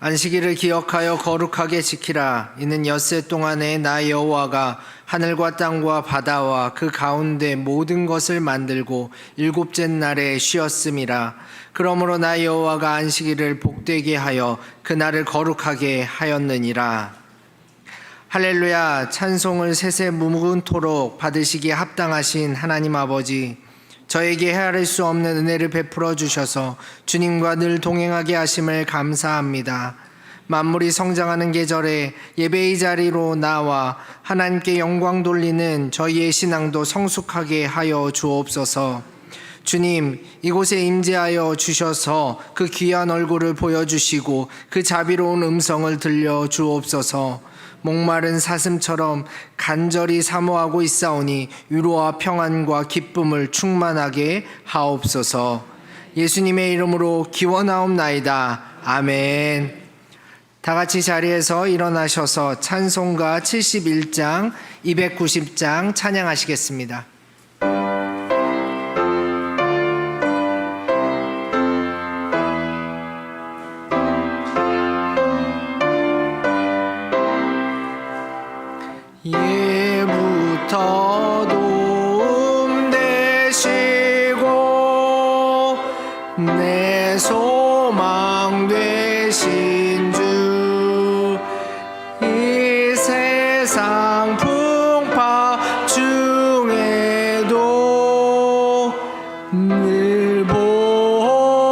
안식일을 기억하여 거룩하게 지키라. 이는 엿새 동안에 나 여호와가 하늘과 땅과 바다와 그 가운데 모든 것을 만들고 일곱째 날에 쉬었음이라. 그러므로 나 여호와가 안식일을 복되게 하여 그날을 거룩하게 하였느니라. 할렐루야. 찬송을 세세 무궁토록 받으시기에 합당하신 하나님 아버지, 저에게 헤아릴 수 없는 은혜를 베풀어 주셔서 주님과 늘 동행하게 하심을 감사합니다. 만물이 성장하는 계절에 예배의 자리로 나와 하나님께 영광 돌리는 저희의 신앙도 성숙하게 하여 주옵소서. 주님, 이곳에 임재하여 주셔서 그 귀한 얼굴을 보여주시고 그 자비로운 음성을 들려 주옵소서. 목마른 사슴처럼 간절히 사모하고 있사오니 위로와 평안과 기쁨을 충만하게 하옵소서. 예수님의 이름으로 기원하옵나이다. 아멘. 다 같이 자리에서 일어나셔서 찬송가 71장, 290장 찬양하시겠습니다. 예부터 도움 되시고 내 소망 되신 주, 이 세상 풍파 중에도 늘 보호하시리.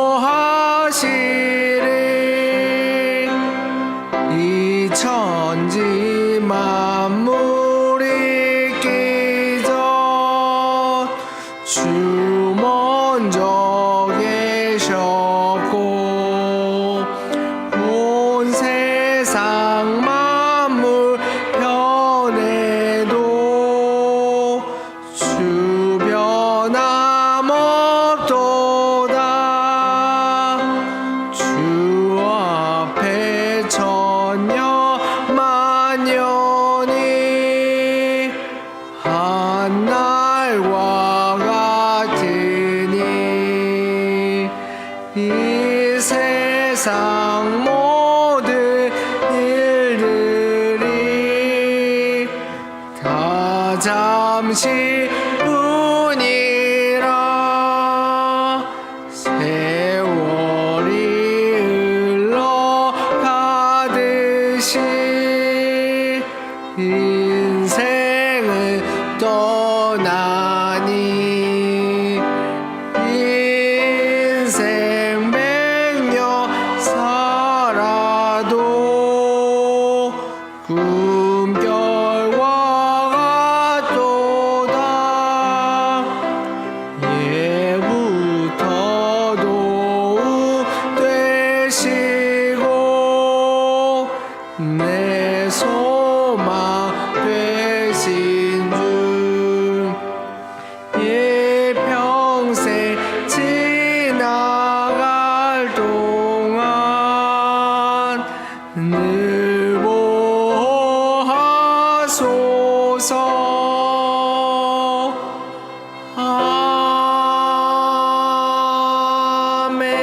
이 천지 만물이 기전 주 먼저 계셨고 온 세상 만물 변해도 주 변함없도다. 주 앞에 천년만년이 한 날과 같으니 이 세상 모든 일들이 다 잠시 뿐이라. 세월이 흘러가듯이 인생을 떠나니 인생 백년 살아도 꿈결과 같도다. 예부터 도움 되시고 내 소망 되신 주, 이 평생 지나갈 동안 늘 보호하소서. 아멘.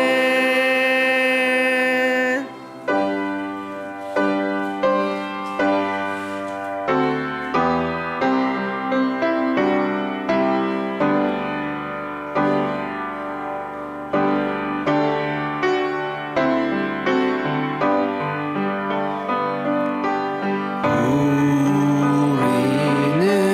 우리는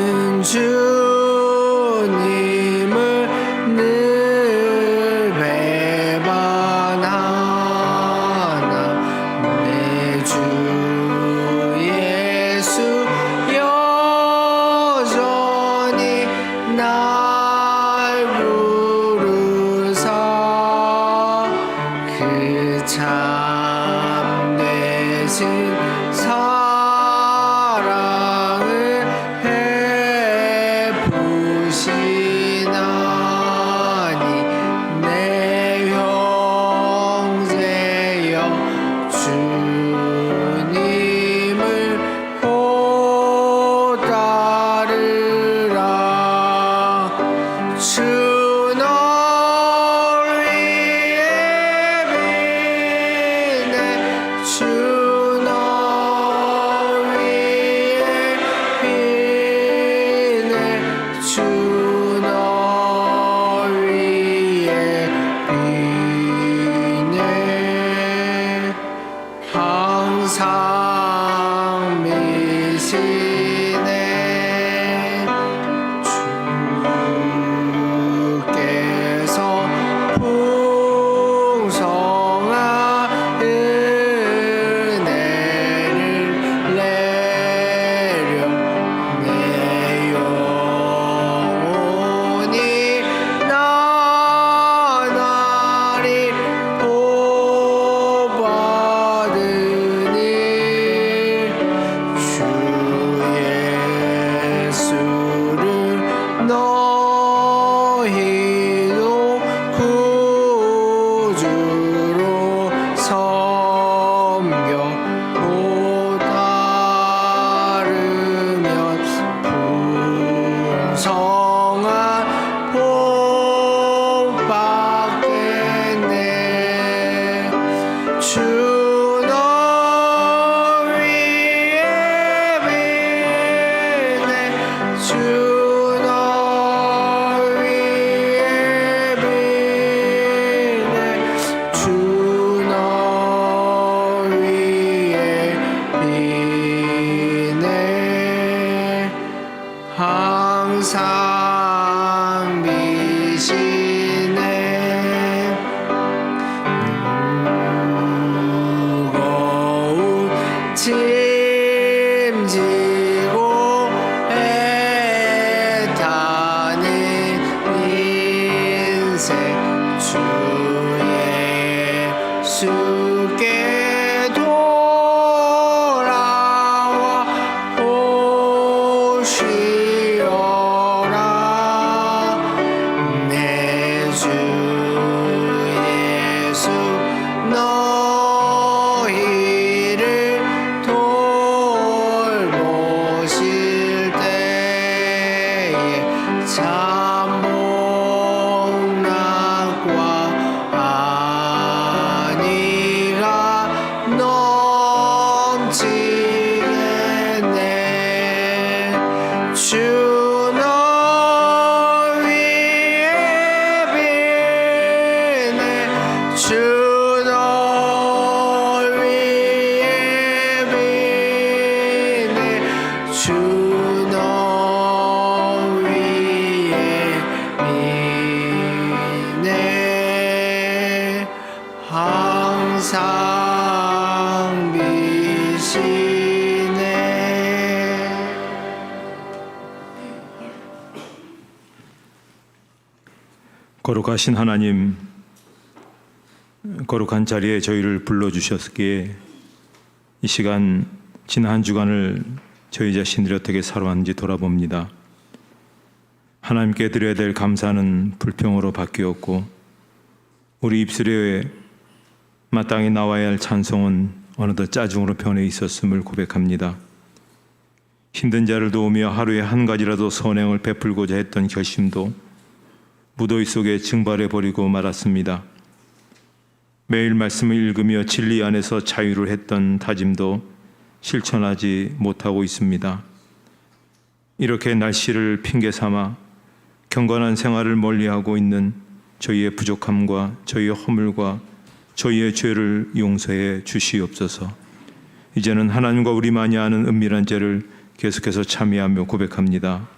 항상 미시네 무거운 짐 지고 애타는 인생 주 예수께 돌아와 오시오라 내 주 예수 너희를 돌보실 때에 참 복락과 안위가 넘치겠네 주 너 위에 비네 주 너 위에 비네 주 너 위에 비네 항상 비시네 거룩하신 하나님, 거룩한 자리에 저희를 불러주셨기에 이 시간 지난 한 주간을 저희 자신들이 어떻게 살아왔는지 돌아봅니다. 하나님께 드려야 될 감사는 불평으로 바뀌었고 우리 입술에 마땅히 나와야 할 찬송은 어느덧 짜증으로 변해 있었음을 고백합니다. 힘든 자를 도우며 하루에 한 가지라도 선행을 베풀고자 했던 결심도 무더위 속에 증발해버리고 말았습니다. 매일 말씀을 읽으며 진리 안에서 자유를 했던 다짐도 실천하지 못하고 있습니다. 이렇게 날씨를 핑계 삼아 경건한 생활을 멀리하고 있는 저희의 부족함과 저희의 허물과 저희의 죄를 용서해 주시옵소서. 이제는 하나님과 우리만이 아는 은밀한 죄를 계속해서 참여하며 고백합니다.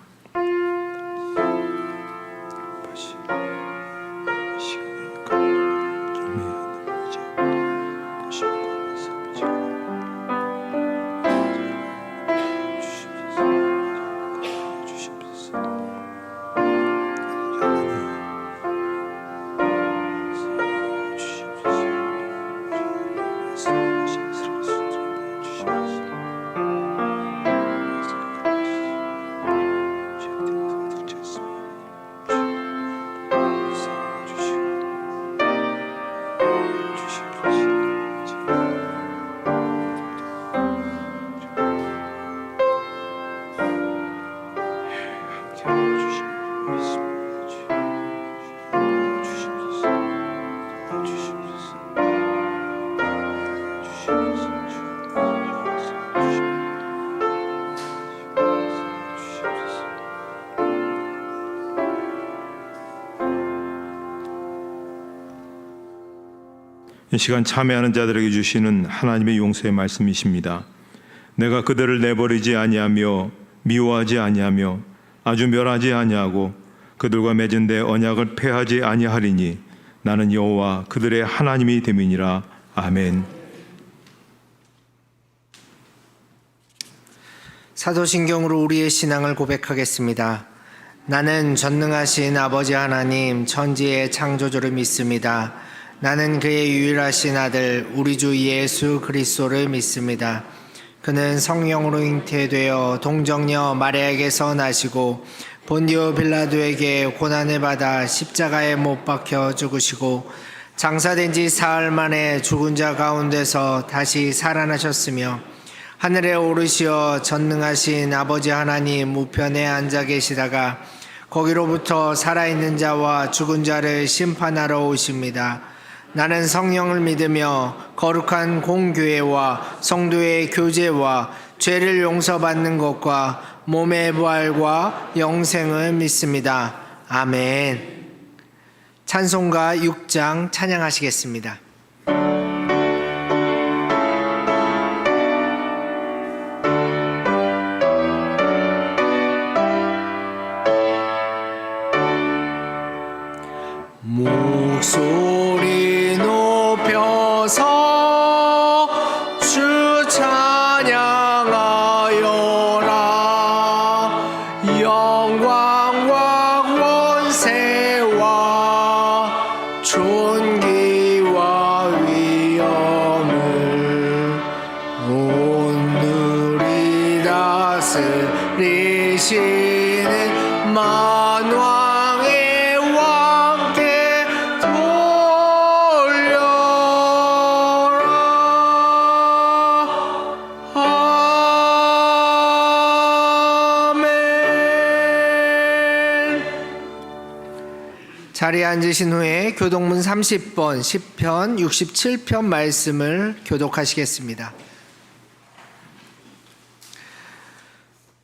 이 시간 참여하는 자들에게 주시는 하나님의 용서의 말씀이십니다. 내가 그들을 내버리지 아니하며 미워하지 아니하며 아주 멸하지 아니하고 그들과 맺은 데 언약을 폐하지 아니하리니 나는 여호와 그들의 하나님이 됨이니라. 아멘. 사도신경으로 우리의 신앙을 고백하겠습니다. 나는 전능하신 아버지 하나님 천지의 창조주를 믿습니다. 나는 그의 유일하신 아들 우리 주 예수 그리스도를 믿습니다. 그는 성령으로 잉태되어 동정녀 마리아에게서 나시고 본디오 빌라도에게 고난을 받아 십자가에 못 박혀 죽으시고 장사된 지 사흘 만에 죽은 자 가운데서 다시 살아나셨으며 하늘에 오르시어 전능하신 아버지 하나님 우편에 앉아 계시다가 거기로부터 살아있는 자와 죽은 자를 심판하러 오십니다. 나는 성령을 믿으며 거룩한 공교회와 성도의 교제와 죄를 용서받는 것과 몸의 부활과 영생을 믿습니다. 아멘. 찬송가 6장 찬양하시겠습니다. 목소리 높여서 주 찬양하여라. 영광과 권세와 존귀와 위엄을 오늘이 다스리시는 만왕의 왕께 아멘. 자리에 앉으신 후에 교독문 30번 시편 67편 말씀을 교독하시겠습니다.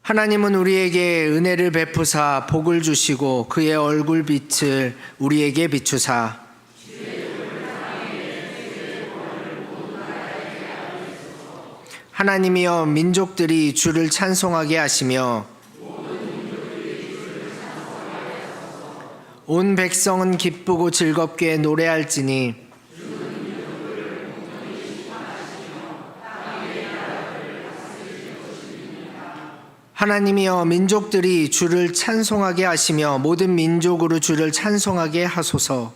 하나님은 우리에게 은혜를 베푸사 복을 주시고 그의 얼굴빛을 우리에게 비추사 하나님이여 민족들이 주를 찬송하게 하시며 온 백성은 기쁘고 즐겁게 노래할지니 하나님이여 민족들이 주를 찬송하게 하시며 모든 민족으로 주를 찬송하게 하소서.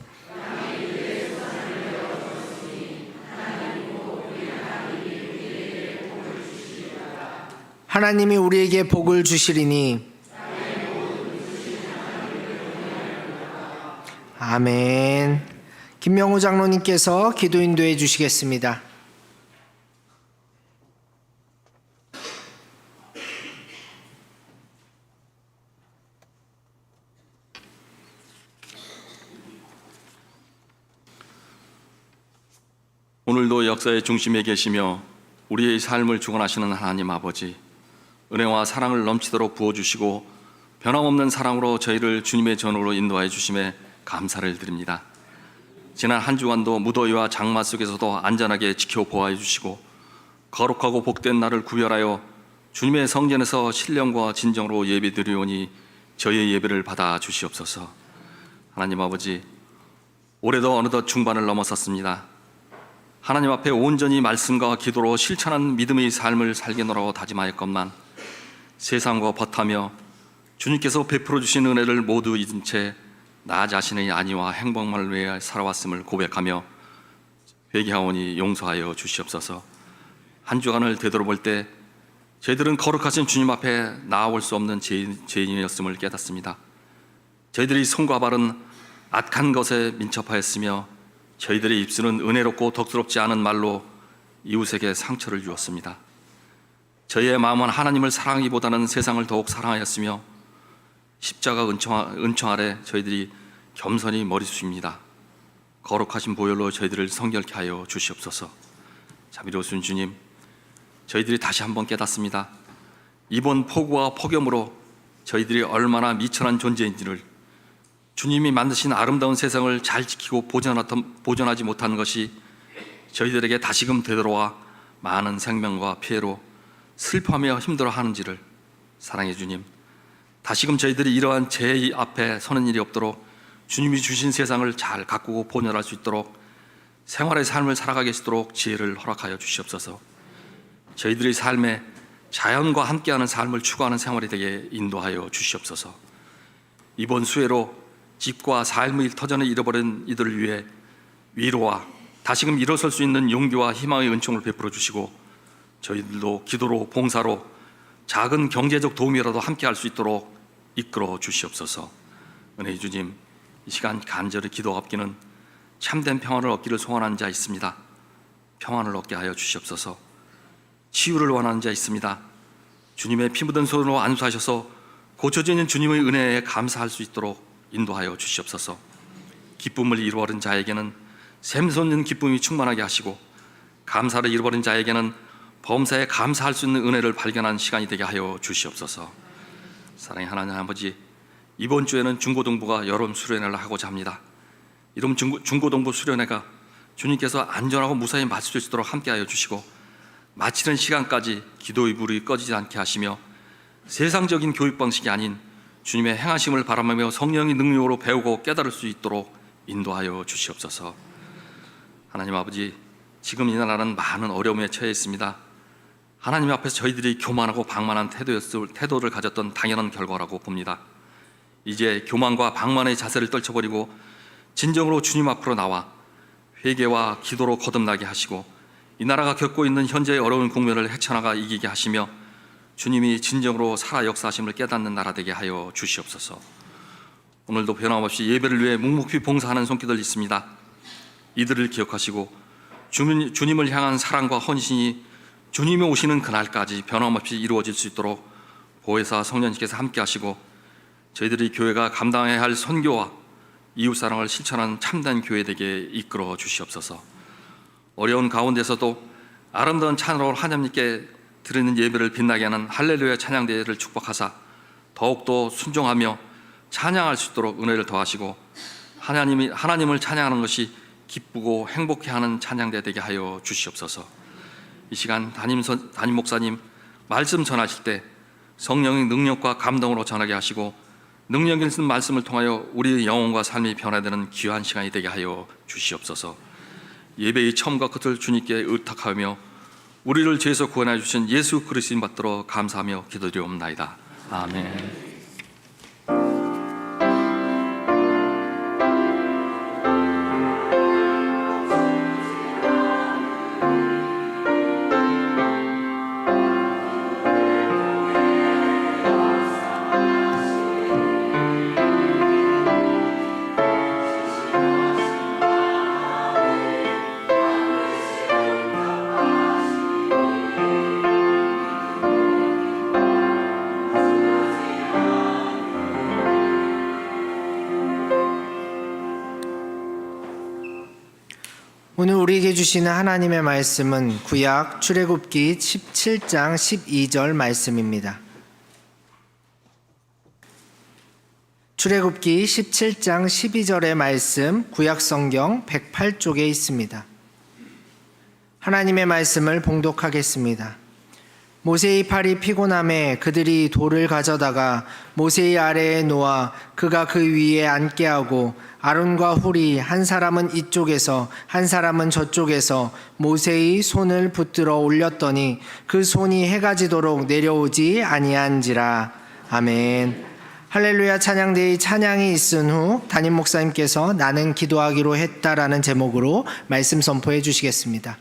하나님이 우리에게 복을 주시리니 아멘. 김명우 장로님께서 기도 인도해 주시겠습니다. 오늘도 역사의 중심에 계시며 우리의 삶을 주관하시는 하나님 아버지, 은혜와 사랑을 넘치도록 부어주시고 변함없는 사랑으로 저희를 주님의 전으로 인도하여 주심에 감사를 드립니다. 지난 한 주간도 무더위와 장마 속에서도 안전하게 지켜보아해 주시고 거룩하고 복된 날을 구별하여 주님의 성전에서 신령과 진정으로 예배드리오니 저희의 예배를 받아 주시옵소서. 하나님 아버지, 올해도 어느덧 중반을 넘어섰습니다. 하나님 앞에 온전히 말씀과 기도로 실천한 믿음의 삶을 살게노라고 다짐하였건만 세상과 버타며 주님께서 베풀어 주신 은혜를 모두 잊은 채 나 자신의 안위와 행복만을 위해 살아왔음을 고백하며 회개하오니 용서하여 주시옵소서. 한 주간을 되돌아볼 때 저희들은 거룩하신 주님 앞에 나아올 수 없는 죄인이었음을 깨닫습니다. 저희들이 손과 발은 악한 것에 민첩하였으며 저희들의 입술은 은혜롭고 덕스럽지 않은 말로 이웃에게 상처를 주었습니다. 저희의 마음은 하나님을 사랑하기보다는 세상을 더욱 사랑하였으며 십자가 은총 아래 저희들이 겸손히 머리 숙입니다. 거룩하신 보혈로 저희들을 성결케 하여 주시옵소서. 자비로우신 주님, 저희들이 다시 한번 깨닫습니다. 이번 폭우와 폭염으로 저희들이 얼마나 미천한 존재인지를, 주님이 만드신 아름다운 세상을 잘 지키고 보존하지 못한 것이 저희들에게 다시금 되돌아와 많은 생명과 피해로 슬퍼하며 힘들어하는지를, 사랑해 주님, 다시금 저희들이 이러한 죄 앞에 서는 일이 없도록 주님이 주신 세상을 잘 가꾸고 보존할 수 있도록 생활의 삶을 살아가게 하시도록 지혜를 허락하여 주시옵소서. 저희들의 삶에 자연과 함께하는 삶을 추구하는 생활이 되게 인도하여 주시옵소서. 이번 수해로 집과 삶의 터전을 잃어버린 이들을 위해 위로와 다시금 일어설 수 있는 용기와 희망의 은총을 베풀어 주시고 저희들도 기도로 봉사로 작은 경제적 도움이라도 함께할 수 있도록 이끌어 주시옵소서. 은혜의 주님, 이 시간 간절히 기도하옵기는 참된 평안을 얻기를 소원하는 자 있습니다. 평안을 얻게 하여 주시옵소서. 치유를 원하는 자 있습니다. 주님의 피 묻은 손으로 안수하셔서 고쳐지는 주님의 은혜에 감사할 수 있도록 인도하여 주시옵소서. 기쁨을 잃어버린 자에게는 샘솟는 기쁨이 충만하게 하시고 감사를 잃어버린 자에게는 범사에 감사할 수 있는 은혜를 발견하는 시간이 되게 하여 주시옵소서. 사랑의 하나님 아버지, 이번 주에는 중고등부가 여름 수련회를 하고자 합니다. 이런 중고등부 수련회가 주님께서 안전하고 무사히 마칠 수 있도록 함께하여 주시고 마치는 시간까지 기도의 불이 꺼지지 않게 하시며 세상적인 교육 방식이 아닌 주님의 행하심을 바라보며 성령의 능력으로 배우고 깨달을 수 있도록 인도하여 주시옵소서. 하나님 아버지, 지금 이 나라는 많은 어려움에 처해 있습니다. 하나님 앞에서 저희들이 교만하고 방만한 태도를 가졌던 당연한 결과라고 봅니다. 이제 교만과 방만의 자세를 떨쳐버리고 진정으로 주님 앞으로 나와 회개와 기도로 거듭나게 하시고 이 나라가 겪고 있는 현재의 어려운 국면을 헤쳐나가 이기게 하시며 주님이 진정으로 살아 역사하심을 깨닫는 나라 되게 하여 주시옵소서. 오늘도 변함없이 예배를 위해 묵묵히 봉사하는 손길들 있습니다. 이들을 기억하시고 주님을 향한 사랑과 헌신이 주님이 오시는 그날까지 변함없이 이루어질 수 있도록 보혜사 성령님께서 함께 하시고 저희들이 교회가 감당해야 할 선교와 이웃사랑을 실천하는 참된 교회 되게 이끌어 주시옵소서. 어려운 가운데서도 아름다운 찬양으로 하나님께 드리는 예배를 빛나게 하는 할렐루야 찬양대회를 축복하사 더욱더 순종하며 찬양할 수 있도록 은혜를 더하시고 하나님을 찬양하는 것이 기쁘고 행복해하는 찬양대 되게 하여 주시옵소서. 이 시간 담임 목사님 말씀 전하실 때 성령의 능력과 감동으로 전하게 하시고 능력 있는 말씀을 통하여 우리의 영혼과 삶이 변화되는 귀한 시간이 되게 하여 주시옵소서. 예배의 처음과 끝을 주님께 의탁하며 우리를 죄에서 구원해 주신 예수 그리스도인 받들어 감사하며 기도드리옵나이다. 아멘. 오늘 우리에게 주시는 하나님의 말씀은 구약 출애굽기 17장 12절 말씀입니다. 출애굽기 17장 12절의 말씀 구약 성경 108쪽에 있습니다. 하나님의 말씀을 봉독하겠습니다. 모세의 팔이 피곤함에 그들이 돌을 가져다가 모세의 아래에 놓아 그가 그 위에 앉게 하고 아론과 훌이 한 사람은 이쪽에서 한 사람은 저쪽에서 모세의 손을 붙들어 올렸더니 그 손이 해가 지도록 내려오지 아니한지라. 아멘. 할렐루야 찬양대의 찬양이 있은 후 담임 목사님께서 나는 기도하기로 했다라는 제목으로 말씀 선포해 주시겠습니다.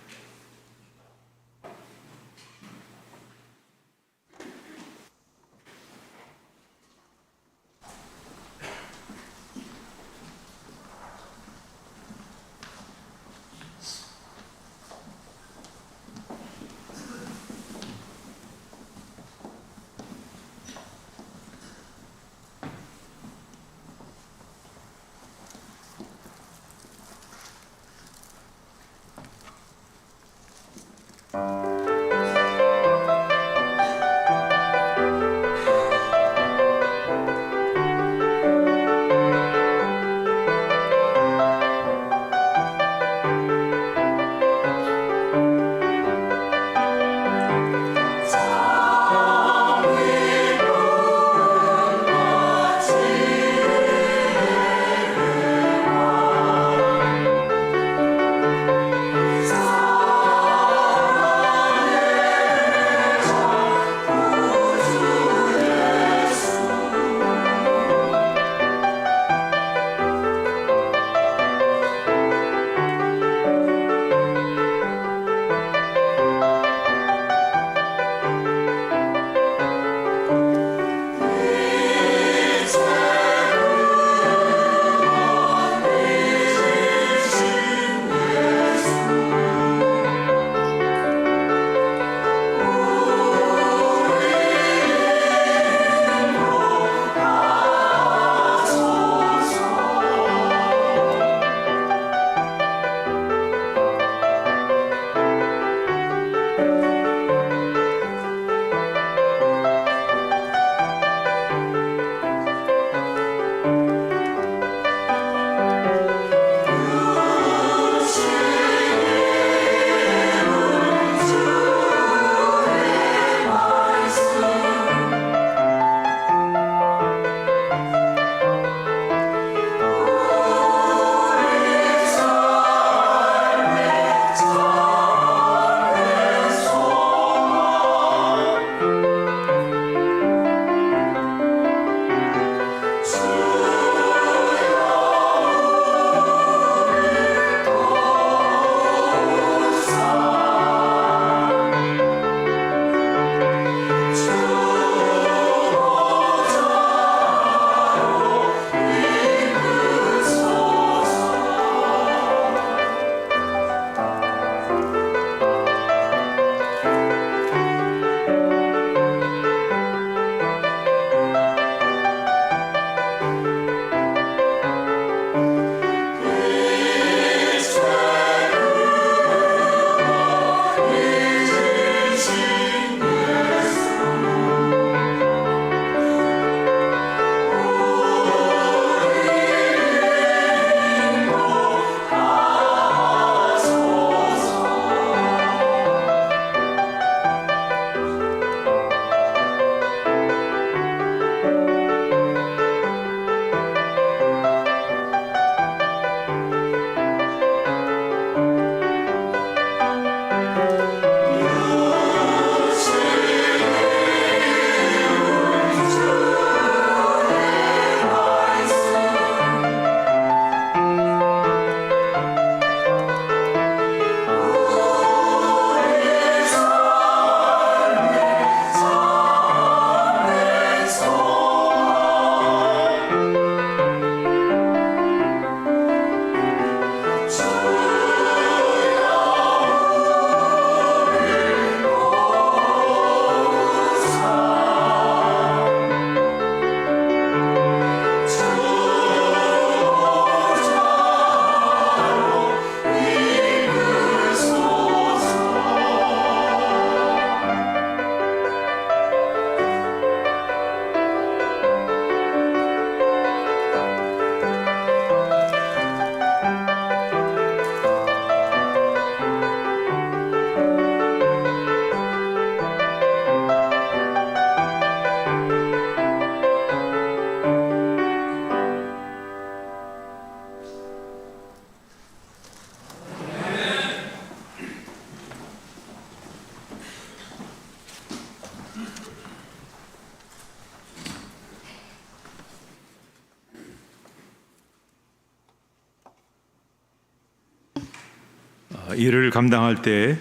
일을 감당할 때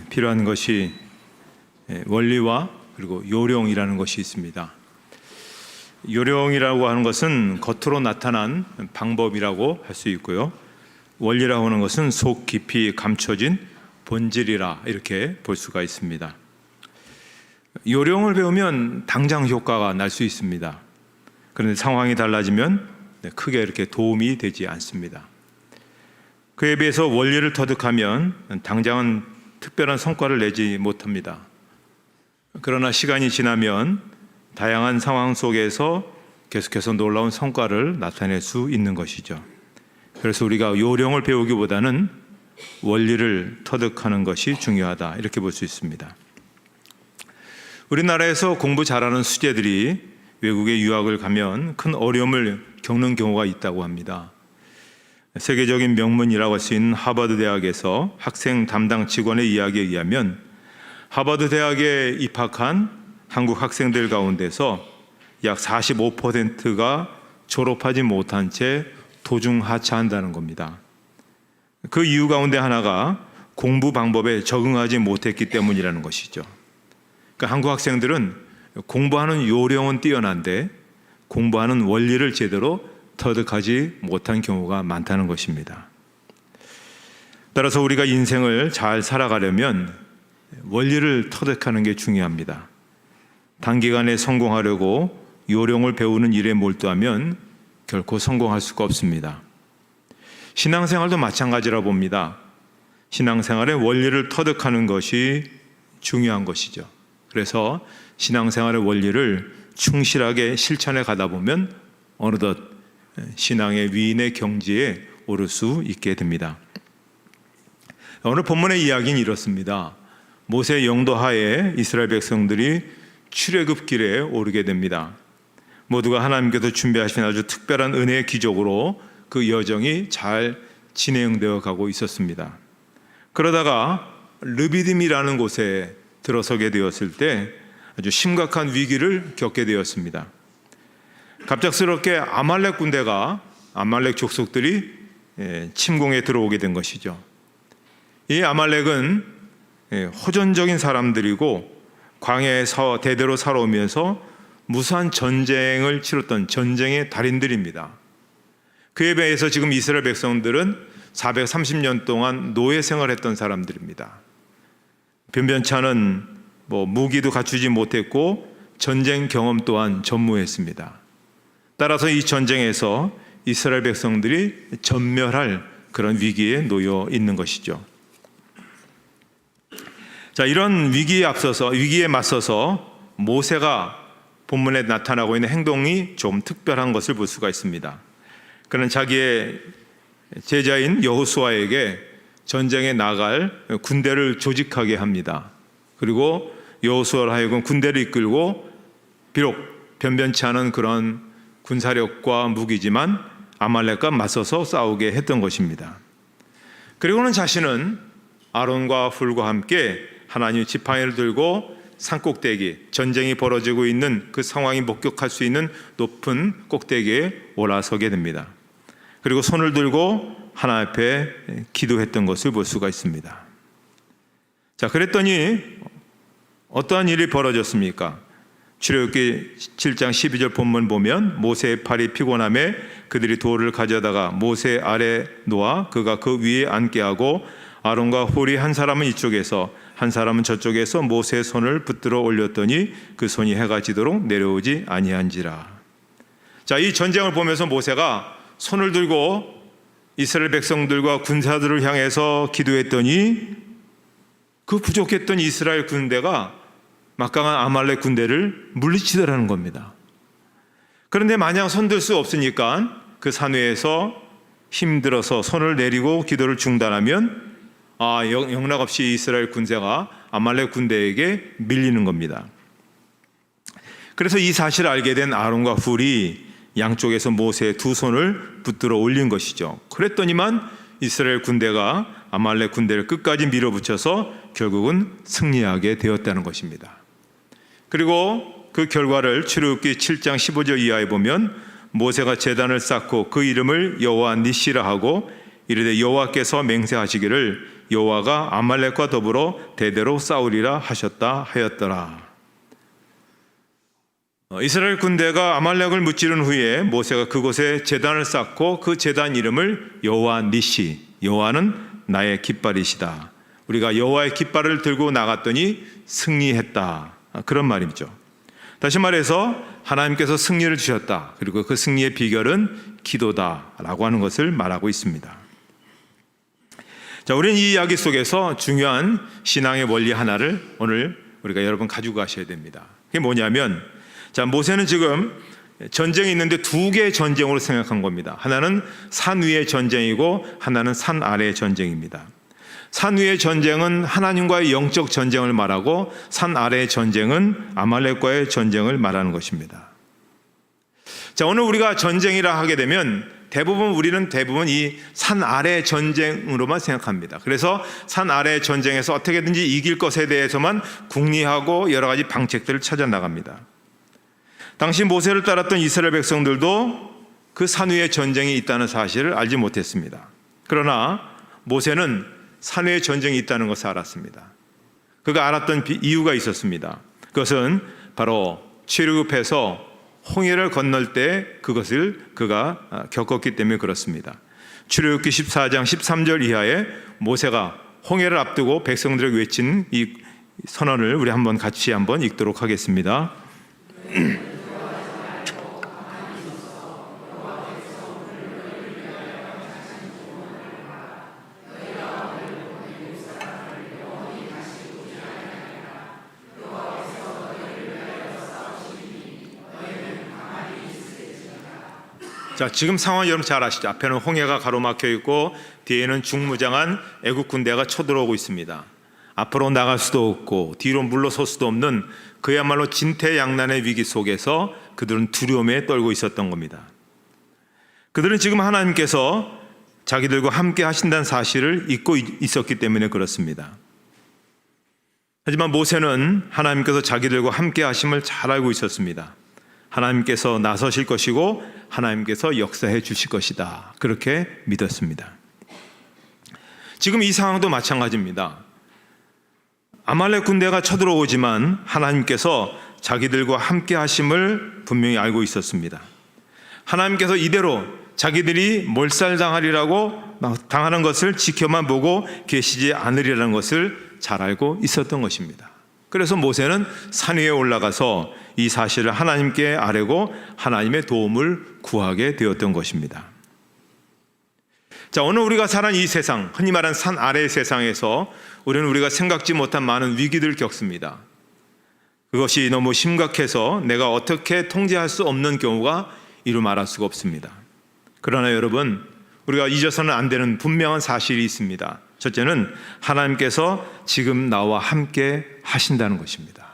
필요한 것이 원리와 그리고 요령이라는 것이 있습니다. 요령이라고 하는 것은 겉으로 나타난 방법이라고 할 수 있고요. 원리라고 하는 것은 속 깊이 감춰진 본질이라 이렇게 볼 수가 있습니다. 요령을 배우면 당장 효과가 날 수 있습니다. 그런데 상황이 달라지면 크게 이렇게 도움이 되지 않습니다. 그에 비해서 원리를 터득하면 당장은 특별한 성과를 내지 못합니다. 그러나 시간이 지나면 다양한 상황 속에서 계속해서 놀라운 성과를 나타낼 수 있는 것이죠. 그래서 우리가 요령을 배우기보다는 원리를 터득하는 것이 중요하다 이렇게 볼 수 있습니다. 우리나라에서 공부 잘하는 수재들이 외국에 유학을 가면 큰 어려움을 겪는 경우가 있다고 합니다. 세계적인 명문이라고 할 수 있는 하버드 대학에서 학생 담당 직원의 이야기에 의하면 하버드 대학에 입학한 한국 학생들 가운데서 약 45%가 졸업하지 못한 채 도중 하차한다는 겁니다. 그 이유 가운데 하나가 공부 방법에 적응하지 못했기 때문이라는 것이죠. 그러니까 한국 학생들은 공부하는 요령은 뛰어난데 공부하는 원리를 제대로 터득하지 못한 경우가 많다는 것입니다. 따라서 우리가 인생을 잘 살아가려면 원리를 터득하는 게 중요합니다. 단기간에 성공하려고 요령을 배우는 일에 몰두하면 결코 성공할 수가 없습니다. 신앙생활도 마찬가지라 봅니다. 신앙생활의 원리를 터득하는 것이 중요한 것이죠. 그래서 신앙생활의 원리를 충실하게 실천해 가다 보면 어느덧 신앙의 위인의 경지에 오를 수 있게 됩니다. 오늘 본문의 이야기는 이렇습니다. 모세의 영도 하에 이스라엘 백성들이 출애굽길에 오르게 됩니다. 모두가 하나님께서 준비하신 아주 특별한 은혜의 기적으로 그 여정이 잘 진행되어 가고 있었습니다. 그러다가 르비딤이라는 곳에 들어서게 되었을 때 아주 심각한 위기를 겪게 되었습니다. 갑작스럽게 아말렉 군대가 아말렉 족속들이 침공에 들어오게 된 것이죠. 이 아말렉은 호전적인 사람들이고 광야에서 대대로 살아오면서 무수한 전쟁을 치렀던 전쟁의 달인들입니다. 그에 비해서 지금 이스라엘 백성들은 430년 동안 노예 생활했던 사람들입니다. 변변치 않은 무기도 갖추지 못했고 전쟁 경험 또한 전무했습니다. 따라서 이 전쟁에서 이스라엘 백성들이 전멸할 그런 위기에 놓여 있는 것이죠. 자, 이런 위기에 맞서서 모세가 본문에 나타나고 있는 행동이 좀 특별한 것을 볼 수가 있습니다. 그는 자기의 제자인 여호수아에게 전쟁에 나갈 군대를 조직하게 합니다. 그리고 여호수아를 하여금 군대를 이끌고 비록 변변치 않은 그런 군사력과 무기지만 아말렉과 맞서서 싸우게 했던 것입니다. 그리고는 자신은 아론과 훌과 함께 하나님의 지팡이를 들고 산꼭대기, 전쟁이 벌어지고 있는 그 상황이 목격할 수 있는 높은 꼭대기에 올라서게 됩니다. 그리고 손을 들고 하나님 앞에 기도했던 것을 볼 수가 있습니다. 자, 그랬더니 어떠한 일이 벌어졌습니까? 출애굽기 7장 12절 본문 보면 모세의 팔이 피곤함에 그들이 돌을 가져다가 모세 아래 놓아 그가 그 위에 앉게 하고 아론과 홀이 한 사람은 이쪽에서 한 사람은 저쪽에서 모세의 손을 붙들어 올렸더니 그 손이 해가 지도록 내려오지 아니한지라. 자, 이 전쟁을 보면서 모세가 손을 들고 이스라엘 백성들과 군사들을 향해서 기도했더니 그 부족했던 이스라엘 군대가 막강한 아말렉 군대를 물리치더라는 겁니다. 그런데 마냥 손들 수 없으니까 그 산 위에서 힘들어서 손을 내리고 기도를 중단하면 영락없이 이스라엘 군대가 아말렉 군대에게 밀리는 겁니다. 그래서 이 사실을 알게 된 아론과 훌이 양쪽에서 모세의 두 손을 붙들어 올린 것이죠. 그랬더니만 이스라엘 군대가 아말렉 군대를 끝까지 밀어붙여서 결국은 승리하게 되었다는 것입니다. 그리고 그 결과를 출애굽기 7장 15절 이하에 보면 모세가 제단을 쌓고 그 이름을 여호와 니시라 하고 이르되 여호와께서 맹세하시기를 여호와가 아말렉과 더불어 대대로 싸우리라 하셨다 하였더라. 이스라엘 군대가 아말렉을 무찌른 후에 모세가 그곳에 제단을 쌓고 그 제단 이름을 여호와 니시, 여호와는 나의 깃발이시다. 우리가 여호와의 깃발을 들고 나갔더니 승리했다. 그런 말이죠. 다시 말해서 하나님께서 승리를 주셨다. 그리고 그 승리의 비결은 기도다라고 하는 것을 말하고 있습니다. 자, 우리는 이 이야기 속에서 중요한 신앙의 원리 하나를 오늘 우리가 여러분 가지고 가셔야 됩니다. 그게 뭐냐면, 자, 모세는 지금 전쟁이 있는데 두 개의 전쟁으로 생각한 겁니다. 하나는 산 위의 전쟁이고 하나는 산 아래의 전쟁입니다. 산 위의 전쟁은 하나님과의 영적 전쟁을 말하고 산 아래의 전쟁은 아말렉과의 전쟁을 말하는 것입니다. 자, 오늘 우리가 전쟁이라 하게 되면 우리는 대부분 이 산 아래 전쟁으로만 생각합니다. 그래서 산 아래 전쟁에서 어떻게든지 이길 것에 대해서만 궁리하고 여러 가지 방책들을 찾아 나갑니다. 당시 모세를 따랐던 이스라엘 백성들도 그 산 위에 전쟁이 있다는 사실을 알지 못했습니다. 그러나 모세는 산 위에 전쟁이 있다는 것을 알았습니다. 그가 알았던 이유가 있었습니다. 그것은 바로 출애굽해서 홍해를 건널 때 그것을 그가 겪었기 때문에 그렇습니다. 출애굽기 14장 13절 이하에 모세가 홍해를 앞두고 백성들에게 외친 이 선언을 우리 같이 한번 읽도록 하겠습니다. 자, 지금 상황 여러분 잘 아시죠? 앞에는 홍해가 가로막혀 있고 뒤에는 중무장한 애국 군대가 쳐들어오고 있습니다. 앞으로 나갈 수도 없고 뒤로 물러설 수도 없는 그야말로 진퇴양난의 위기 속에서 그들은 두려움에 떨고 있었던 겁니다. 그들은 지금 하나님께서 자기들과 함께 하신다는 사실을 잊고 있었기 때문에 그렇습니다. 하지만 모세는 하나님께서 자기들과 함께 하심을 잘 알고 있었습니다. 하나님께서 나서실 것이고 하나님께서 역사해 주실 것이다. 그렇게 믿었습니다. 지금 이 상황도 마찬가지입니다. 아말렉 군대가 쳐들어오지만 하나님께서 자기들과 함께 하심을 분명히 알고 있었습니다. 하나님께서 이대로 자기들이 몰살당하리라고 당하는 것을 지켜만 보고 계시지 않으리라는 것을 잘 알고 있었던 것입니다. 그래서 모세는 산 위에 올라가서 이 사실을 하나님께 아뢰고 하나님의 도움을 구하게 되었던 것입니다. 자, 오늘 우리가 사는 이 세상, 흔히 말하는 산 아래의 세상에서 우리는 우리가 생각지 못한 많은 위기들을 겪습니다. 그것이 너무 심각해서 내가 어떻게 통제할 수 없는 경우가 이루 말할 수가 없습니다. 그러나 여러분, 우리가 잊어서는 안 되는 분명한 사실이 있습니다. 첫째는 하나님께서 지금 나와 함께 하신다는 것입니다.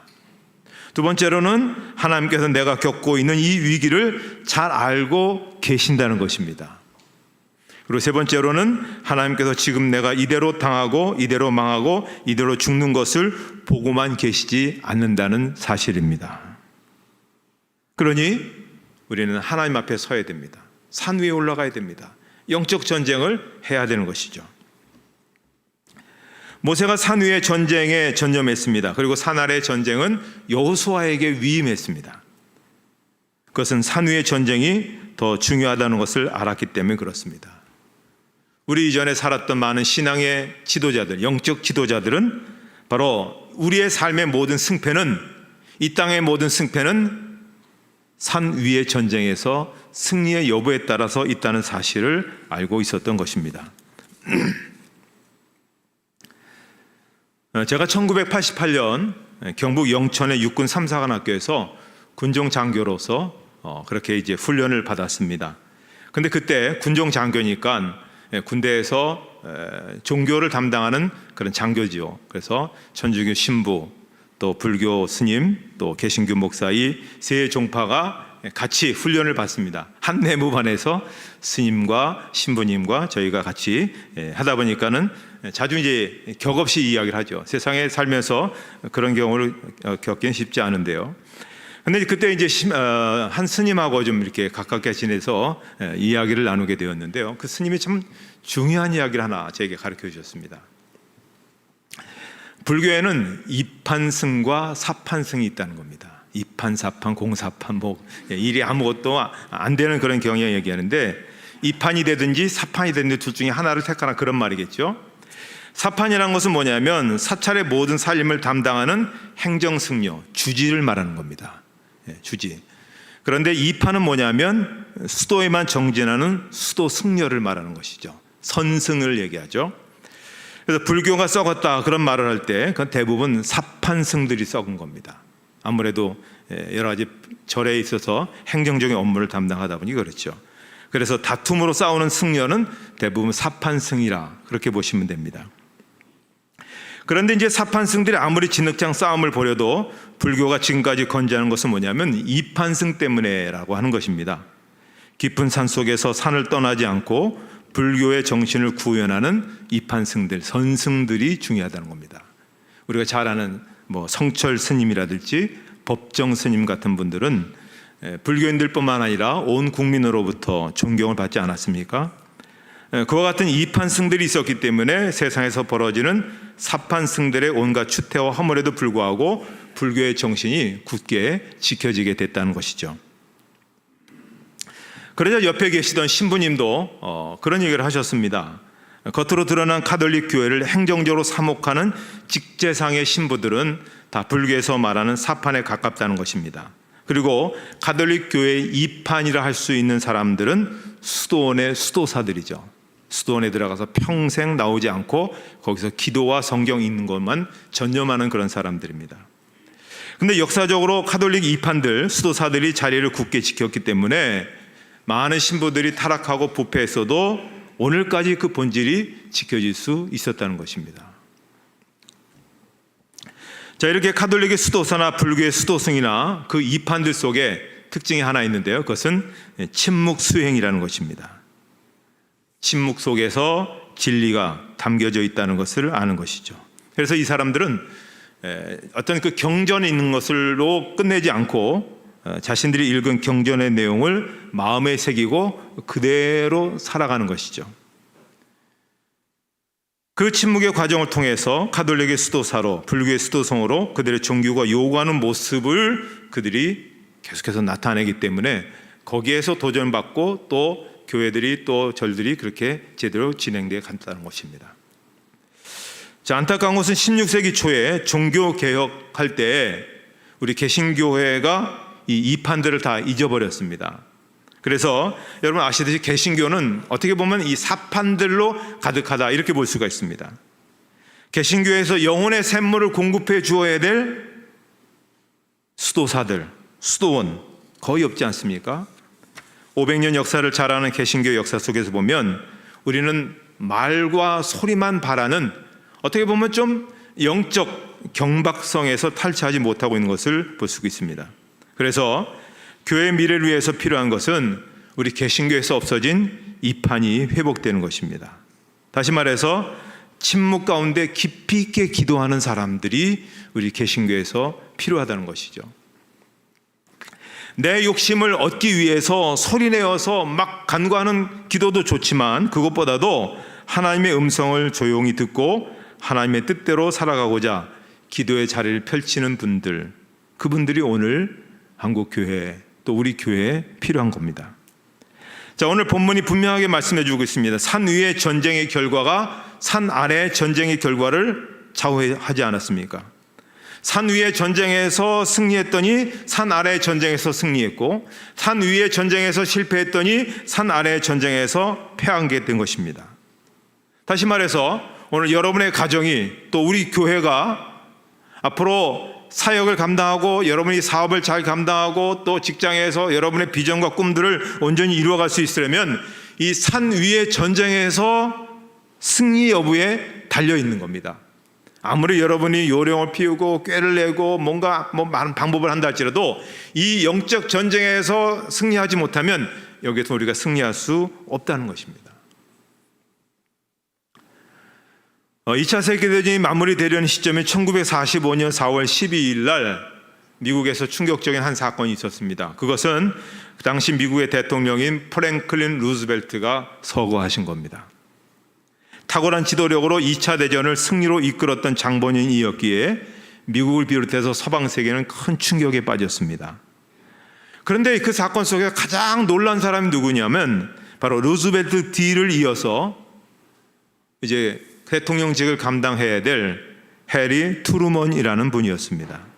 두 번째로는 하나님께서 내가 겪고 있는 이 위기를 잘 알고 계신다는 것입니다. 그리고 세 번째로는 하나님께서 지금 내가 이대로 당하고 이대로 망하고 이대로 죽는 것을 보고만 계시지 않는다는 사실입니다. 그러니 우리는 하나님 앞에 서야 됩니다. 산 위에 올라가야 됩니다. 영적 전쟁을 해야 되는 것이죠. 모세가 산 위의 전쟁에 전념했습니다. 그리고 산 아래의 전쟁은 여호수아에게 위임했습니다. 그것은 산 위의 전쟁이 더 중요하다는 것을 알았기 때문에 그렇습니다. 우리 이전에 살았던 많은 신앙의 지도자들, 영적 지도자들은 바로 우리의 삶의 모든 승패는, 이 땅의 모든 승패는 산 위의 전쟁에서 승리의 여부에 따라서 있다는 사실을 알고 있었던 것입니다. 제가 1988년 경북 영천의 육군 3사관학교에서 군종 장교로서 그렇게 이제 훈련을 받았습니다. 근데 그때 군종 장교니까 군대에서 종교를 담당하는 그런 장교지요. 그래서 천주교 신부, 또 불교 스님, 또 개신교 목사 이 세 종파가 같이 훈련을 받습니다. 한 내무반에서 스님과 신부님과 저희가 같이 하다 보니까는 자주 이제 격없이 이야기를 하죠. 세상에 살면서 그런 경우를 겪기는 쉽지 않은데요. 근데 그때 이제 한 스님하고 좀 이렇게 가깝게 지내서 이야기를 나누게 되었는데요. 그 스님이 참 중요한 이야기를 하나 제게 가르쳐 주셨습니다. 불교에는 이판승과 사판승이 있다는 겁니다. 이판사판, 공사판, 일이 아무것도 안 되는 그런 경향 얘기하는데, 이판이 되든지 사판이 되든지 둘 중에 하나를 택하라, 그런 말이겠죠. 사판이라는 것은 뭐냐면 사찰의 모든 살림을 담당하는 행정승려, 주지를 말하는 겁니다. 주지. 그런데 이판은 뭐냐면 수도에만 정진하는 수도승려를 말하는 것이죠. 선승을 얘기하죠. 그래서 불교가 썩었다 그런 말을 할 때 그건 대부분 사판승들이 썩은 겁니다. 아무래도 여러 가지 절에 있어서 행정적인 업무를 담당하다 보니 그렇죠. 그래서 다툼으로 싸우는 승려는 대부분 사판승이라 그렇게 보시면 됩니다. 그런데 이제 사판승들이 아무리 진흙장 싸움을 벌여도 불교가 지금까지 건재하는 것은 뭐냐면 이판승 때문에라고 하는 것입니다. 깊은 산 속에서 산을 떠나지 않고 불교의 정신을 구현하는 이판승들, 선승들이 중요하다는 겁니다. 우리가 잘 아는 성철 스님이라든지 법정 스님 같은 분들은 불교인들뿐만 아니라 온 국민으로부터 존경을 받지 않았습니까? 그와 같은 이판승들이 있었기 때문에 세상에서 벌어지는 사판승들의 온갖 추태와 허물에도 불구하고 불교의 정신이 굳게 지켜지게 됐다는 것이죠. 그러자 옆에 계시던 신부님도 그런 얘기를 하셨습니다. 겉으로 드러난 가톨릭 교회를 행정적으로 사목하는 직제상의 신부들은 다 불교에서 말하는 사판에 가깝다는 것입니다. 그리고 가톨릭 교회의 이판이라 할 수 있는 사람들은 수도원의 수도사들이죠. 수도원에 들어가서 평생 나오지 않고 거기서 기도와 성경 읽는 것만 전념하는 그런 사람들입니다. 근데 역사적으로 가톨릭 이판들, 수도사들이 자리를 굳게 지켰기 때문에 많은 신부들이 타락하고 부패했어도 오늘까지 그 본질이 지켜질 수 있었다는 것입니다. 자, 이렇게 가톨릭의 수도사나 불교의 수도승이나 그 이판들 속에 특징이 하나 있는데요. 그것은 침묵 수행이라는 것입니다. 침묵 속에서 진리가 담겨져 있다는 것을 아는 것이죠. 그래서 이 사람들은 어떤 그 경전에 있는 것으로 끝내지 않고 자신들이 읽은 경전의 내용을 마음에 새기고 그대로 살아가는 것이죠. 그 침묵의 과정을 통해서 가톨릭의 수도사로, 불교의 수도성으로 그들의 종교가 요구하는 모습을 그들이 계속해서 나타내기 때문에 거기에서 도전받고 또 교회들이 또 절들이 그렇게 제대로 진행되어 간다는 것입니다. 자, 안타까운 것은 16세기 초에 종교개혁할 때 우리 개신교회가 이 이판들을 다 잊어버렸습니다. 그래서 여러분 아시듯이 개신교는 어떻게 보면 이 사판들로 가득하다 이렇게 볼 수가 있습니다. 개신교에서 영혼의 샘물을 공급해 주어야 될 수도사들, 수도원 거의 없지 않습니까? 500년 역사를 잘 아는 개신교 역사 속에서 보면 우리는 말과 소리만 바라는 어떻게 보면 좀 영적 경박성에서 탈취하지 못하고 있는 것을 볼 수 있습니다. 그래서 교회의 미래를 위해서 필요한 것은 우리 개신교에서 없어진 이판이 회복되는 것입니다. 다시 말해서 침묵 가운데 깊이 있게 기도하는 사람들이 우리 개신교에서 필요하다는 것이죠. 내 욕심을 얻기 위해서 소리내어서 막 간구하는 기도도 좋지만 그것보다도 하나님의 음성을 조용히 듣고 하나님의 뜻대로 살아가고자 기도의 자리를 펼치는 분들, 그분들이 오늘 한국교회 또 우리 교회에 필요한 겁니다. 자, 오늘 본문이 분명하게 말씀해 주고 있습니다. 산 위의 전쟁의 결과가 산 아래의 전쟁의 결과를 좌우하지 않았습니까? 산 위의 전쟁에서 승리했더니 산 아래의 전쟁에서 승리했고, 산 위의 전쟁에서 실패했더니 산 아래의 전쟁에서 패하게 된 것입니다. 다시 말해서 오늘 여러분의 가정이 또 우리 교회가 앞으로 사역을 감당하고 여러분이 사업을 잘 감당하고 또 직장에서 여러분의 비전과 꿈들을 온전히 이루어갈 수 있으려면 이 산 위의 전쟁에서 승리 여부에 달려 있는 겁니다. 아무리 여러분이 요령을 피우고 꾀를 내고 뭔가 많은 방법을 한다 할지라도 이 영적 전쟁에서 승리하지 못하면 여기서 우리가 승리할 수 없다는 것입니다. 2차 세계대전이 마무리되려는 시점인 1945년 4월 12일 날 미국에서 충격적인 한 사건이 있었습니다. 그것은 그 당시 미국의 대통령인 프랭클린 루즈벨트가 서거하신 겁니다. 탁월한 지도력으로 2차 대전을 승리로 이끌었던 장본인이었기에 미국을 비롯해서 서방 세계는 큰 충격에 빠졌습니다. 그런데 그 사건 속에 가장 놀란 사람이 누구냐면 바로 루즈벨트 뒤를 이어서 이제 대통령직을 감당해야 될 해리 트루먼이라는 분이었습니다.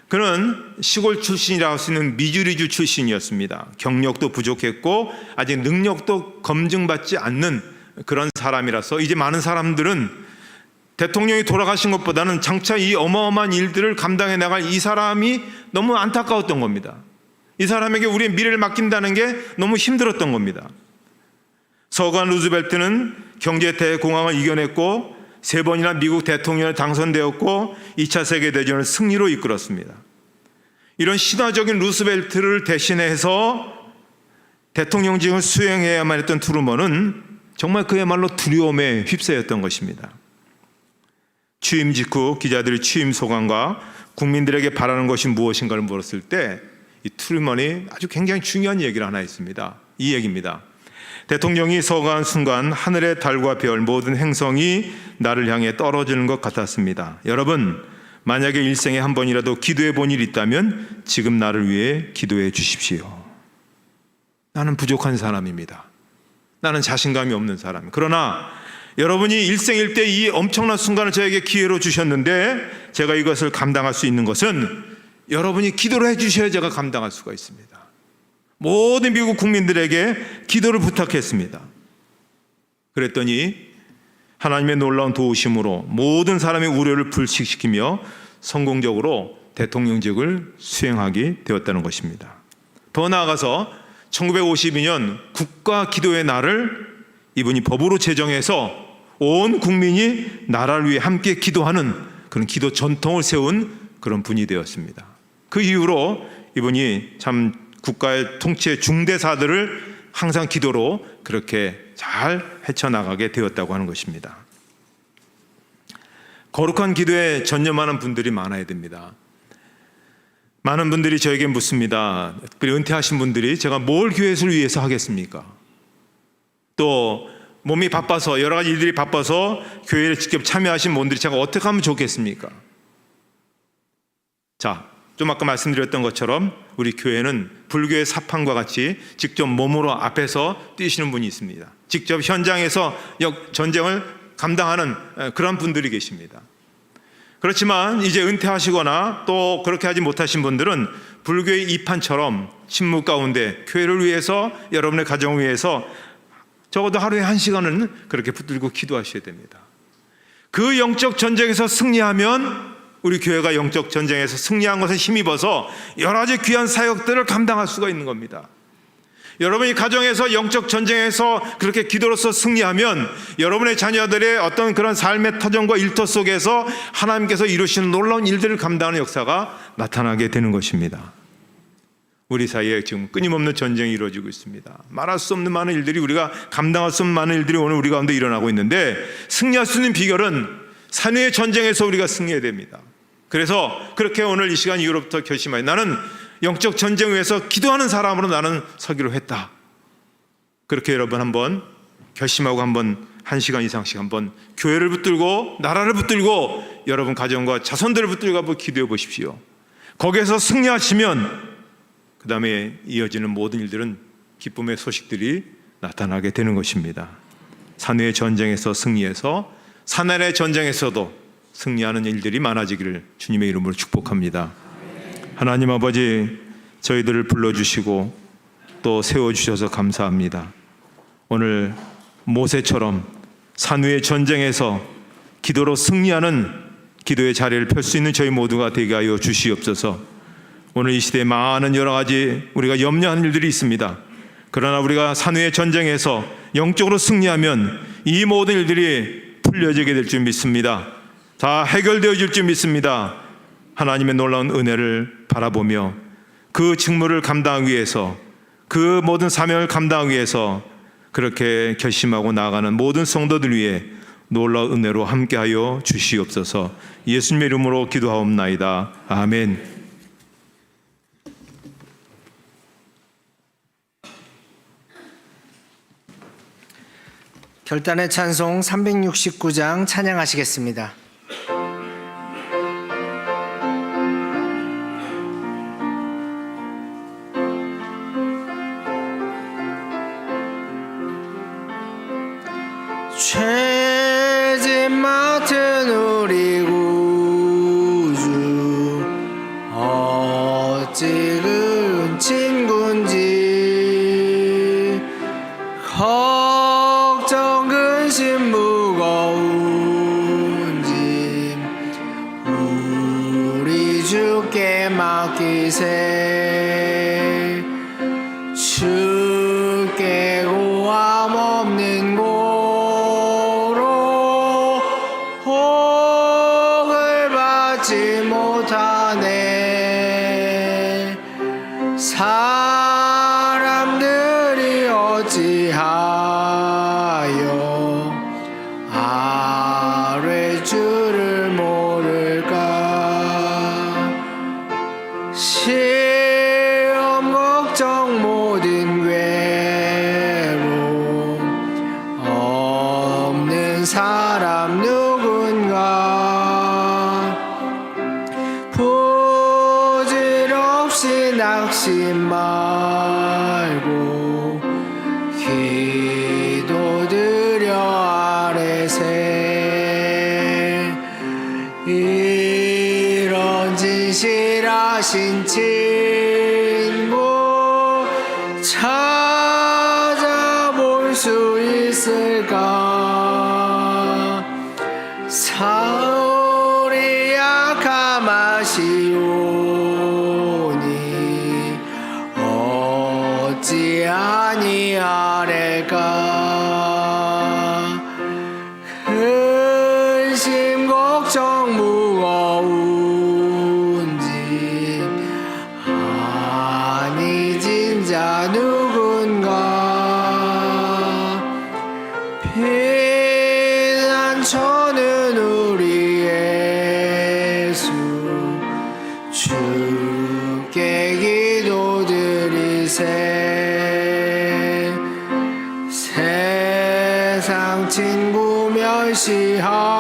그는 시골 출신이라고 할 수 있는 미주리주 출신이었습니다. 경력도 부족했고 아직 능력도 검증받지 않는 그런 사람이라서 이제 많은 사람들은 대통령이 돌아가신 것보다는 장차 이 어마어마한 일들을 감당해 나갈 이 사람이 너무 안타까웠던 겁니다. 이 사람에게 우리의 미래를 맡긴다는 게 너무 힘들었던 겁니다. 서거한 루즈벨트는 경제 대공황을 이겨냈고 3번이나 미국 대통령에 당선되었고 2차 세계대전을 승리로 이끌었습니다. 이런 신화적인 루스벨트를 대신해서 대통령직을 수행해야만 했던 트루먼은 정말 그야말로 두려움에 휩싸였던 것입니다. 취임 직후 기자들이 취임 소감과 국민들에게 바라는 것이 무엇인가를 물었을 때 이 트루먼이 아주 굉장히 중요한 얘기를 하나 했습니다. 이 얘기입니다. 대통령이 서거한 순간 하늘의 달과 별 모든 행성이 나를 향해 떨어지는 것 같았습니다. 여러분, 만약에 일생에 한 번이라도 기도해 본 일이 있다면 지금 나를 위해 기도해 주십시오. 나는 부족한 사람입니다. 나는 자신감이 없는 사람. 그러나 여러분이 일생일 때 이 엄청난 순간을 저에게 기회로 주셨는데 제가 이것을 감당할 수 있는 것은 여러분이 기도를 해 주셔야 제가 감당할 수가 있습니다. 모든 미국 국민들에게 기도를 부탁했습니다. 그랬더니 하나님의 놀라운 도우심으로 모든 사람의 우려를 불식시키며 성공적으로 대통령직을 수행하게 되었다는 것입니다. 더 나아가서 1952년 국가 기도의 날을 이분이 법으로 제정해서 온 국민이 나라를 위해 함께 기도하는 그런 기도 전통을 세운 그런 분이 되었습니다. 그 이후로 이분이 참 국가의 통치의 중대사들을 항상 기도로 그렇게 잘 헤쳐나가게 되었다고 하는 것입니다. 거룩한 기도에 전념하는 분들이 많아야 됩니다. 많은 분들이 저에게 묻습니다. 특별히 은퇴하신 분들이 제가 뭘 교회를 위해서 하겠습니까? 또 몸이 바빠서 여러 가지 일들이 바빠서 교회에 직접 참여하신 분들이 제가 어떻게 하면 좋겠습니까? 자, 좀 아까 말씀드렸던 것처럼 우리 교회는 불교의 사판과 같이 직접 몸으로 앞에서 뛰시는 분이 있습니다. 직접 현장에서 전쟁을 감당하는 그런 분들이 계십니다. 그렇지만 이제 은퇴하시거나 또 그렇게 하지 못하신 분들은 불교의 이판처럼 침묵 가운데 교회를 위해서 여러분의 가정을 위해서 적어도 하루에 1시간은 그렇게 붙들고 기도하셔야 됩니다. 그 영적 전쟁에서 승리하면 우리 교회가 영적 전쟁에서 승리한 것에 힘입어서 여러 가지 귀한 사역들을 감당할 수가 있는 겁니다. 여러분이 가정에서 영적 전쟁에서 그렇게 기도로서 승리하면 여러분의 자녀들의 어떤 그런 삶의 터전과 일터 속에서 하나님께서 이루시는 놀라운 일들을 감당하는 역사가 나타나게 되는 것입니다. 우리 사이에 지금 끊임없는 전쟁이 이루어지고 있습니다. 말할 수 없는 많은 일들이 우리가 감당할 수 없는 많은 일들이 오늘 우리 가운데 일어나고 있는데 승리할 수 있는 비결은 산후의 전쟁에서 우리가 승리해야 됩니다. 그래서 그렇게 오늘 이 시간 이후로부터 결심하여 나는 영적 전쟁을 위해서 기도하는 사람으로 나는 서기로 했다. 그렇게 여러분 한번 결심하고 한번 1시간 이상씩 한번 교회를 붙들고 나라를 붙들고 여러분 가정과 자손들을 붙들고 한번 기도해 보십시오. 거기에서 승리하시면 그 다음에 이어지는 모든 일들은 기쁨의 소식들이 나타나게 되는 것입니다. 산후의 전쟁에서 승리해서 사날의 전쟁에서도 승리하는 일들이 많아지기를 주님의 이름으로 축복합니다. 하나님 아버지, 저희들을 불러주시고 또 세워주셔서 감사합니다. 오늘 모세처럼 산후의 전쟁에서 기도로 승리하는 기도의 자리를 펼 수 있는 저희 모두가 되게 하여 주시옵소서. 오늘 이 시대에 많은 여러 가지 우리가 염려하는 일들이 있습니다. 그러나 우리가 산후의 전쟁에서 영적으로 승리하면 이 모든 일들이 풀려지게 될 줄 믿습니다. 다 해결되어질 줄 믿습니다. 하나님의 놀라운 은혜를 바라보며 그 직무를 감당하기 위해서 그 모든 사명을 감당하기 위해서 그렇게 결심하고 나아가는 모든 성도들 위해 놀라운 은혜로 함께하여 주시옵소서. 예수님의 이름으로 기도하옵나이다. 아멘. 결단의 찬송 369장 찬양하시겠습니다. 죄짐 맡은 우리 구주 어찌 그 친군지 걱정 근심 무거운 짐 우리 주께 맡기세 주께 고함 없는 고로 복을 받지 못하네 사람들이 어찌하여 아뢰 주를 모를까 시험 걱정 모든 괴로움 없는 사람 누군가 부질없이 낙심 말고 기도드려 아뢰세 이런 진실하신 친구 찾아볼 수 있을까 사울이 약함하시오니 어찌 아니하래까 근심 걱정 무거운 짐 아니 진자 누군가 피난처는 우리 예수 주께 기도드리세 세상 친구 멸시하고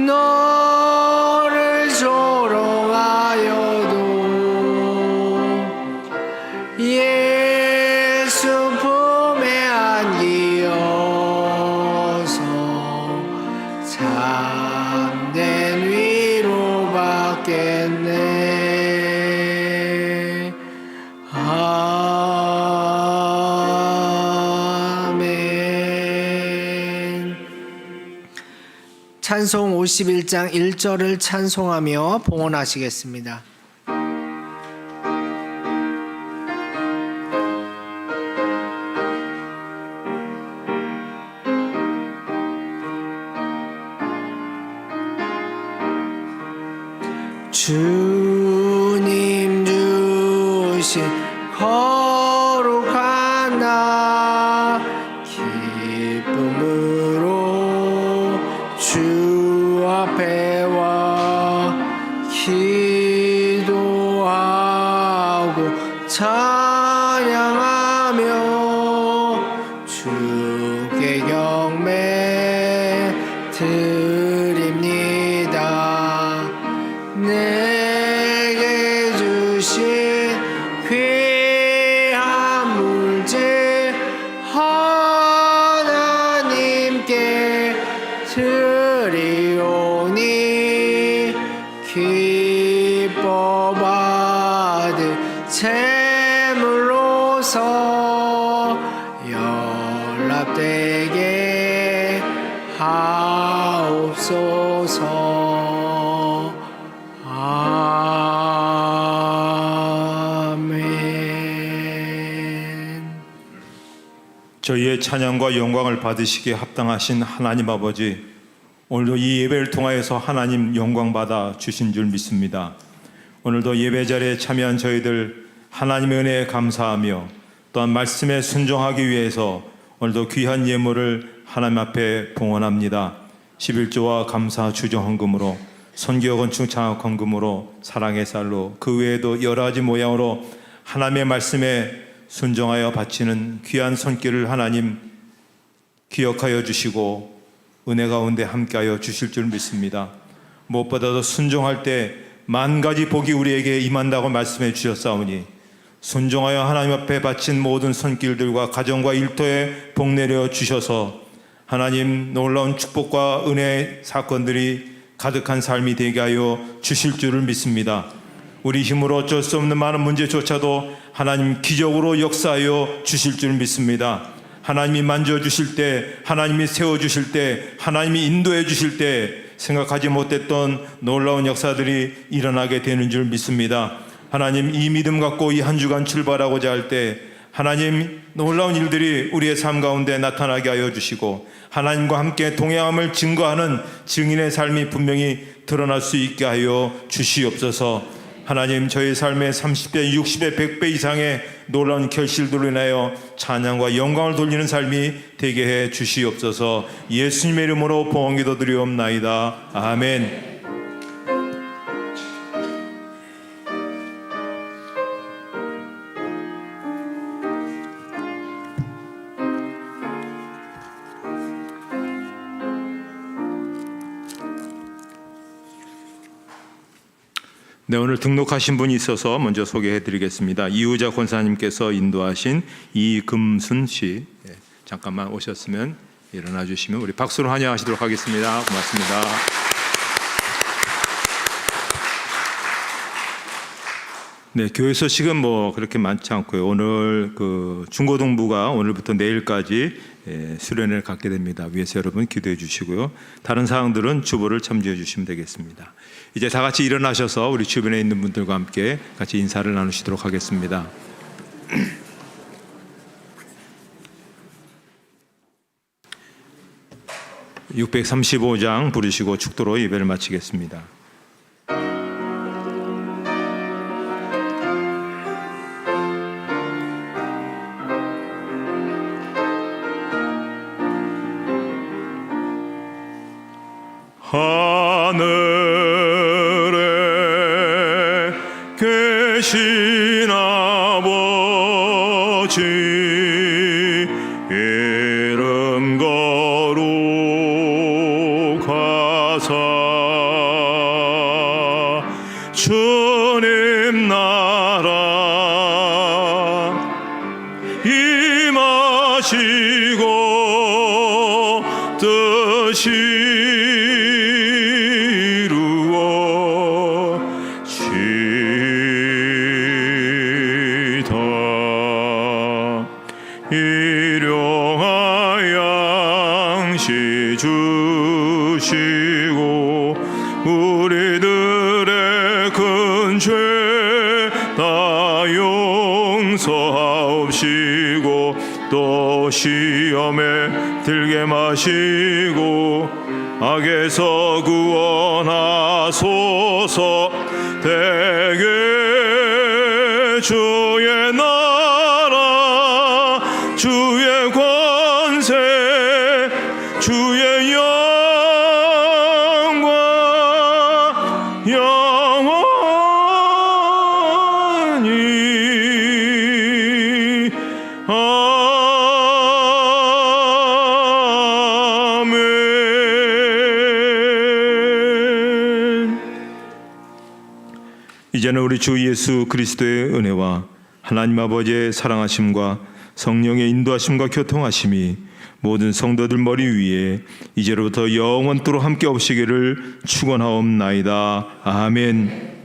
너를 조롱하여도 예수 품에 안기어서 참된 위로 받겠네 아멘. 찬송 51장 1절을 찬송하며 봉헌하시겠습니다. 주님 주신 거룩한 나 기쁨으로 주 앞에 와 기도하고 찬양하며 주께 경배 드립니다. 내게 주신 귀한 물질 하나님께 드리오니 기뻐 받을 제물로서 연락되게 하옵소서. 아멘. 저희의 찬양과 영광을 받으시기에 합당하신 하나님 아버지, 오늘도 이 예배를 통하여서 하나님 영광 받아 주신 줄 믿습니다. 오늘도 예배 자리에 참여한 저희들 하나님의 은혜에 감사하며 또한 말씀에 순종하기 위해서 오늘도 귀한 예물을 하나님 앞에 봉헌합니다. 11조와 감사 주정 헌금으로, 선교 건축 장학 헌금으로, 사랑의 쌀로, 그 외에도 여러 가지 모양으로 하나님의 말씀에 순종하여 바치는 귀한 손길을 하나님 기억하여 주시고 은혜 가운데 함께하여 주실 줄 믿습니다. 무엇보다도 순종할 때 만 가지 복이 우리에게 임한다고 말씀해 주셨사오니 순종하여 하나님 앞에 바친 모든 손길들과 가정과 일터에 복 내려 주셔서 하나님 놀라운 축복과 은혜의 사건들이 가득한 삶이 되게 하여 주실 줄을 믿습니다. 우리 힘으로 어쩔 수 없는 많은 문제조차도 하나님 기적으로 역사하여 주실 줄 믿습니다. 하나님이 만져주실 때, 하나님이 세워주실 때, 하나님이 인도해 주실 때 생각하지 못했던 놀라운 역사들이 일어나게 되는 줄 믿습니다. 하나님, 이 믿음 갖고 이 한 주간 출발하고자 할 때 하나님 놀라운 일들이 우리의 삶 가운데 나타나게 하여 주시고 하나님과 함께 동행함을 증거하는 증인의 삶이 분명히 드러날 수 있게 하여 주시옵소서. 하나님, 저희 삶의 30배, 60배, 100배 이상의 놀라운 결실들로 인하여 찬양과 영광을 돌리는 삶이 되게 해 주시옵소서. 예수님의 이름으로 봉헌기도 드리옵나이다. 아멘. 네, 오늘 등록하신 분이 있어서 먼저 소개해드리겠습니다. 이우자 권사님께서 인도하신 이금순 씨, 잠깐만 오셨으면 일어나 주시면 우리 박수로 환영하시도록 하겠습니다. 고맙습니다. 네, 교회 소식은 뭐 그렇게 많지 않고요. 오늘 그 중고등부가 오늘부터 내일까지 수련회를 갖게 됩니다. 위에서 여러분 기도해 주시고요. 다른 사항들은 주보를 참조해 주시면 되겠습니다. 이제 다 같이 일어나셔서 우리 주변에 있는 분들과 함께 같이 인사를 나누시도록 하겠습니다. (635장) 부르시고 축도로 예배를 마치겠습니다. 하늘에 계신 아버지 이름 거룩하사 주님 나라 임하시고 뜻이 일용할 양식 주시고 우리들의 큰 죄 다 용서하옵시고 또 시험에 들게 마시고 악에서 구원하소서. 대개 주의 나라 주의 권세 주의 영광 영원히 아멘. 이제는 우리 주 예수 그리스도의 은혜와 하나님 아버지의 사랑하심과 성령의 인도하심과 교통하심이 모든 성도들 머리 위에 이제로부터 영원토록 함께 없으기를 축원하옵나이다. 아멘.